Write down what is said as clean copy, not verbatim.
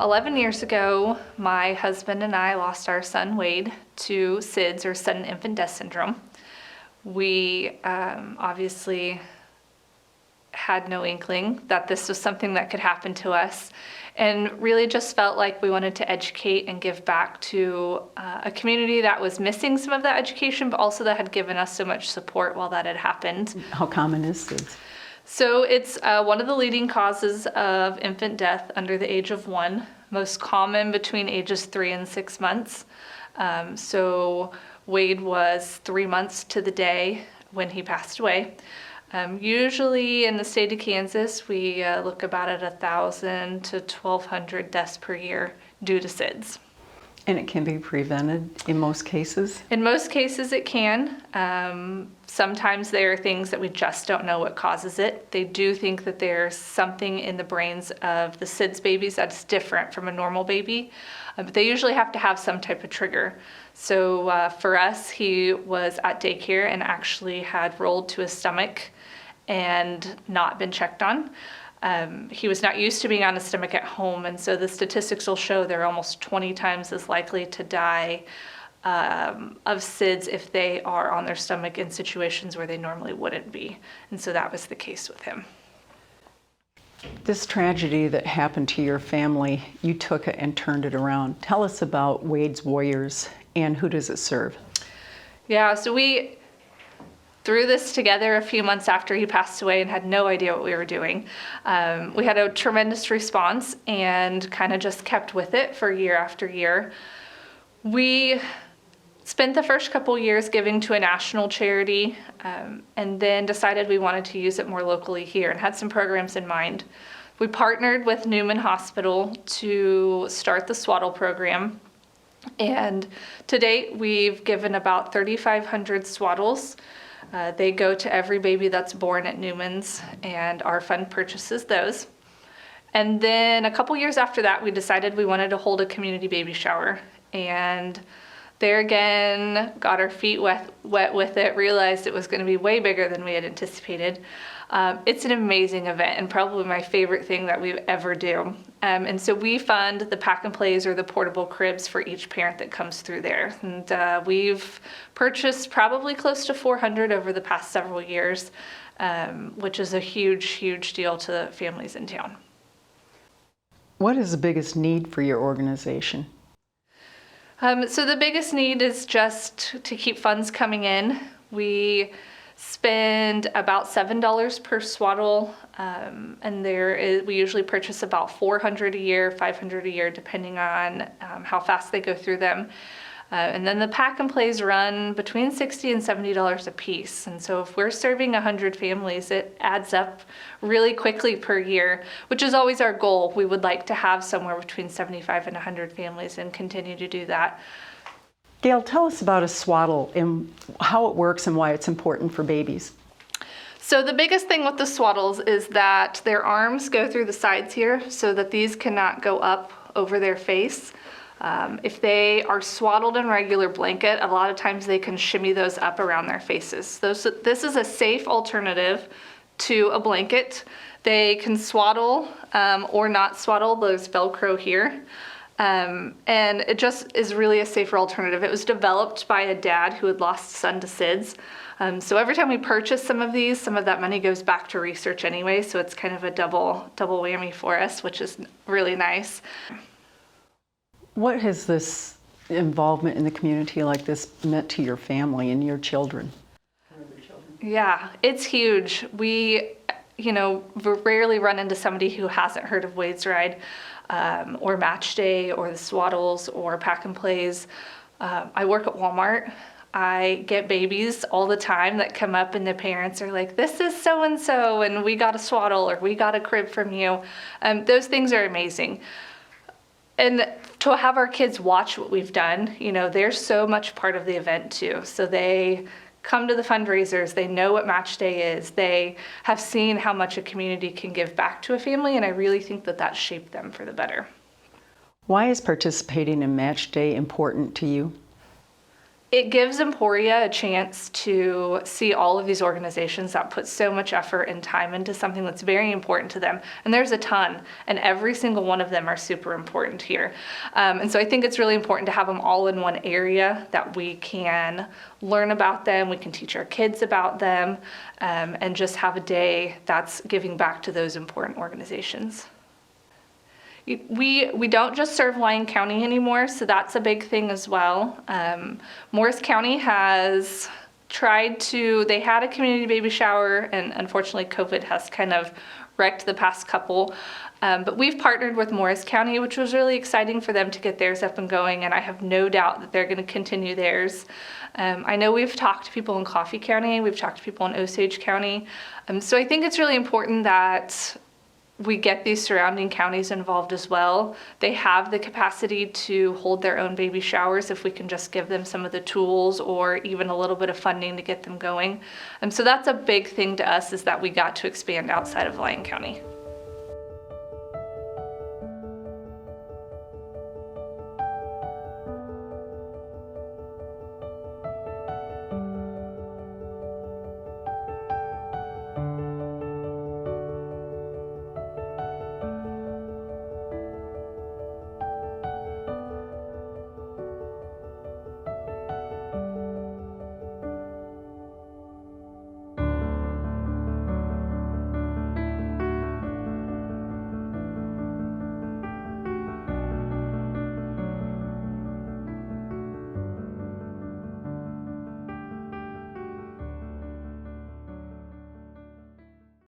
11 years ago, my husband and I lost our son Wade to SIDS, or sudden infant death syndrome. We obviously had no inkling that this was something that could happen to us, and really just felt like we wanted to educate and give back to a community that was missing some of that education, but also that had given us so much support while that had happened. How common is SIDS? So it's one of the leading causes of infant death under the age of 1, most common between ages 3 and 6 months. So Wade was 3 months to the day when he passed away. Usually in the state of Kansas, we look about at 1,000 to 1,200 deaths per year due to SIDS. And it can be prevented in most cases? In most cases it can. Sometimes there are things that we just don't know what causes it. They do think that there's something in the brains of the SIDS babies that's different from a normal baby, but they usually have to have some type of trigger. So for us, he was at daycare and actually had rolled to his stomach and not been checked on. He was not used to being on his stomach at home, and so the statistics will show they're almost 20 times as likely to die of SIDS if they are on their stomach in situations where they normally wouldn't be. And so that was the case with him. This tragedy that happened to your family, you took it and turned it around. Tell us about Wade's Warriors and who does it serve? Yeah, so we threw this together a few months after he passed away and had no idea what we were doing. We had a tremendous response and kind of just kept with it for year after year. We spent the first couple years giving to a national charity, and then decided we wanted to use it more locally here and had some programs in mind. We partnered with Newman Hospital to start the Swaddle Program, and to date we've given about 3,500 swaddles. They go to every baby that's born at Newman's, and our fund purchases those. And then a couple years after that, we decided we wanted to hold a community baby shower. And there again, got our feet wet with it, realized it was going to be way bigger than we had anticipated. It's an amazing event and probably my favorite thing that we ever do. And so we fund the pack and plays, or the portable cribs, for each parent that comes through there. And we've purchased probably close to 400 over the past several years, which is a huge, huge deal to the families in town. What is the biggest need for your organization? So the biggest need is just to keep funds coming in. We spend about $7 per swaddle, and we usually purchase about 400 a year, 500 a year, depending on how fast they go through them. And then the pack and plays run between $60 and $70 a piece. And so if we're serving 100 families, it adds up really quickly per year, which is always our goal. We would like to have somewhere between 75 and 100 families and continue to do that. Gail, tell us about a swaddle and how it works and why it's important for babies. So the biggest thing with the swaddles is that their arms go through the sides here so that these cannot go up over their face. If they are swaddled in regular blanket, a lot of times they can shimmy those up around their faces. This is a safe alternative to a blanket. They can swaddle or not swaddle, those Velcro here. And it just is really a safer alternative. It was developed by a dad who had lost a son to SIDS. So every time we purchase some of these, some of that money goes back to research anyway, so it's kind of a double whammy for us, which is really nice. What has this involvement in the community like this meant to your family and your children? Yeah, it's huge. We, rarely run into somebody who hasn't heard of Wade's Ride, or Match Day, or the Swaddles, or Pack and Plays. I work at Walmart. I get babies all the time that come up and the parents are like, this is so-and-so, and we got a swaddle, or we got a crib from you. Those things are amazing. And to have our kids watch what we've done, they're so much part of the event too. So they come to the fundraisers, they know what Match Day is, they have seen how much a community can give back to a family, and I really think that that shaped them for the better. Why is participating in Match Day important to you? It gives Emporia a chance to see all of these organizations that put so much effort and time into something that's very important to them. And there's a ton, and every single one of them are super important here. And so I think it's really important to have them all in one area that we can learn about them, we can teach our kids about them, and just have a day that's giving back to those important organizations. We don't just serve Lyon County anymore, so that's a big thing as well. Morris County has they had a community baby shower, and unfortunately COVID has kind of wrecked the past couple. But we've partnered with Morris County, which was really exciting for them to get theirs up and going, and I have no doubt that they're going to continue theirs. I know we've talked to people in Coffee County, we've talked to people in Osage County, so I think it's really important that we get these surrounding counties involved as well. They have the capacity to hold their own baby showers if we can just give them some of the tools or even a little bit of funding to get them going. So that's a big thing to us, is that we got to expand outside of Lyon County.